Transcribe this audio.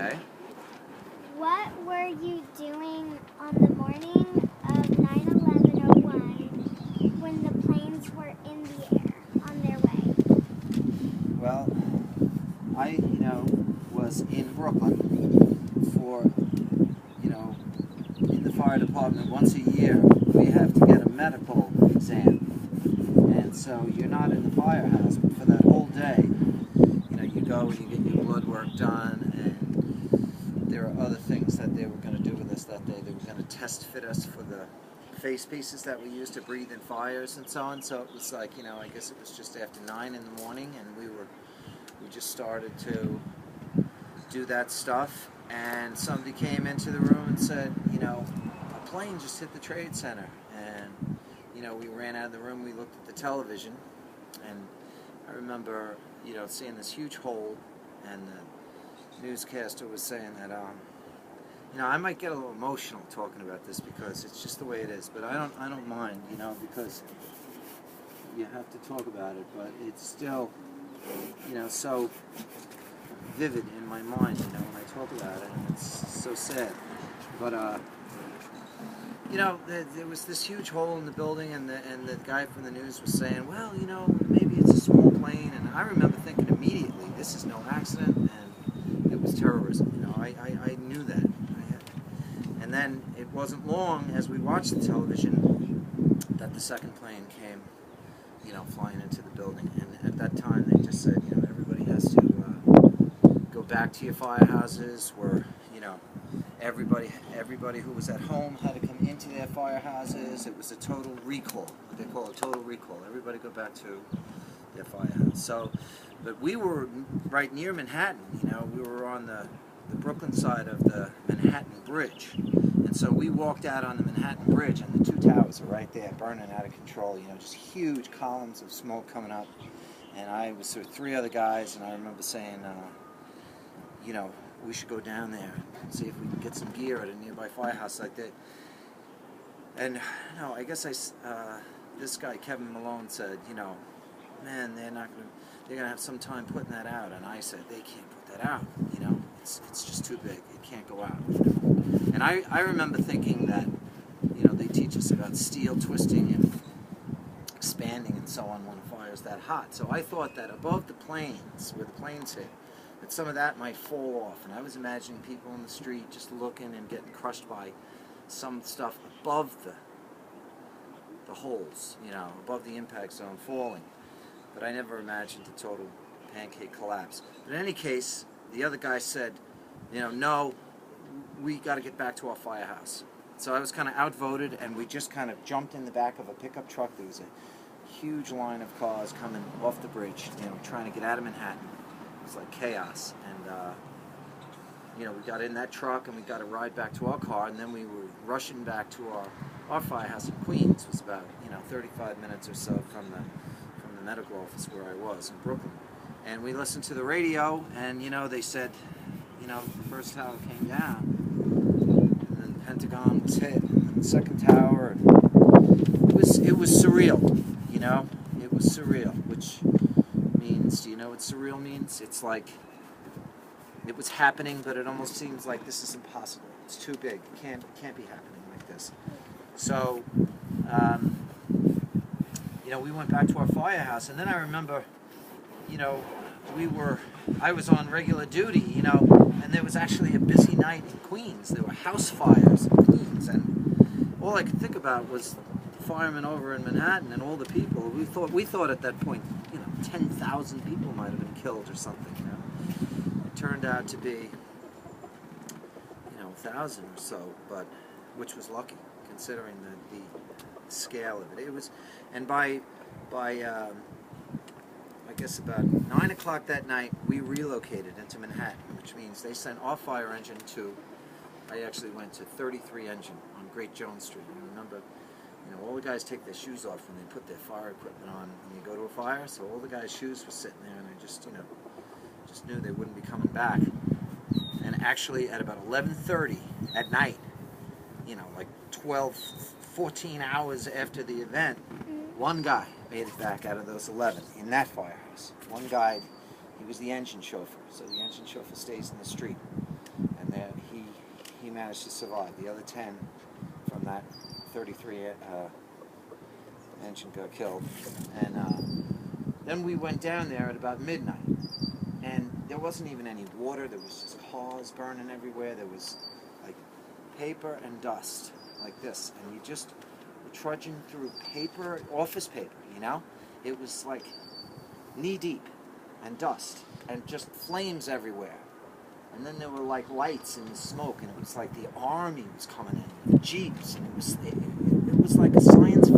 Okay. What were you doing on the morning of 9/11/01 when the planes were in the air on their way? Well, I, was in Brooklyn for, in the fire department once a year. We have to get a medical exam. And so you're not in the firehouse, but for that whole day, you go and you get your blood work done, and there are other things that they were going to do with us that day. They were going to test fit us for the face pieces that we use to breathe in fires and so on. So it was like, I guess it was just after 9 in the morning, and we just started to do that stuff, and somebody came into the room and said, a plane just hit the Trade Center. And we ran out of the room, we looked at the television, and I remember, seeing this huge hole, and the newscaster was saying that, I might get a little emotional talking about this because it's just the way it is, but I don't mind, because you have to talk about it, but it's still, so vivid in my mind, when I talk about it, and it's so sad. But, there was this huge hole in the building, and the guy from the news was saying, well, maybe it's a small plane, and I remember thinking immediately, this is no accident, and it was terrorism. I knew that. And then it wasn't long as we watched the television that the second plane came, flying into the building. And at that time, they just said, everybody has to go back to your firehouses, where, everybody who was at home had to come into their firehouses. It was a total recall, what they call a total recall. Everybody go back to their firehouse. So, but we were right near Manhattan, we were on the Brooklyn side of the Manhattan Bridge. And so we walked out on the Manhattan Bridge, and the two towers are right there, burning out of control, just huge columns of smoke coming up. And I was with 3 other guys, and I remember saying, we should go down there and see if we can get some gear at a nearby firehouse like that. And, I guess this guy, Kevin Malone, said, man, they're going to have some time putting that out. And I said, they can't put that out, it's just too big, it can't go out. And I remember thinking that, they teach us about steel twisting and expanding and so on when a fire is that hot. So I thought that above the planes, where the planes hit, that some of that might fall off. And I was imagining people in the street just looking and getting crushed by some stuff above the holes, above the impact zone falling. But I never imagined a total pancake collapse. But in any case, the other guy said, no, we got to get back to our firehouse. So I was kind of outvoted, and we just kind of jumped in the back of a pickup truck. There was a huge line of cars coming off the bridge, trying to get out of Manhattan. It was like chaos. And, we got in that truck, and we got a ride back to our car, and then we were rushing back to our firehouse in Queens. It was about, 35 minutes or so from the medical office where I was in Brooklyn. And we listened to the radio, and, they said, the first tower came down, and then the Pentagon was hit, and the second tower, and it was surreal, it was surreal, which means, do you know what surreal means? It's like, it was happening, but it almost seems like this is impossible. It's too big. It can't be happening like this. So, we went back to our firehouse, and then I remember, I was on regular duty, and there was actually a busy night in Queens. There were house fires in Queens, and all I could think about was the firemen over in Manhattan and all the people. We thought at that point, 10,000 people might have been killed or something, It turned out to be, 1,000 or so, but which was lucky considering the scale of it. It was, and by I guess about 9 o'clock that night, we relocated into Manhattan, which means they sent our fire engine to, I actually went to 33 engine on Great Jones Street. I remember, all the guys take their shoes off when they put their fire equipment on when you go to a fire, so all the guys' shoes were sitting there, and I just, just knew they wouldn't be coming back. And actually at about 11:30 at night, like 12, 14 hours after the event, one guy made it back out of those 11 in that firehouse. One guy, he was the engine chauffeur, so the engine chauffeur stays in the street. there, he managed to survive. The other 10 from that 33 engine got killed. And then we went down there at about midnight, and there wasn't even any water. There was just cars burning everywhere. There was like paper and dust like this, and you just were trudging through paper, office paper, you know? It was like knee deep and dust and just flames everywhere. And then there were like lights and smoke, and it was like the army was coming in with jeeps, and it was like a science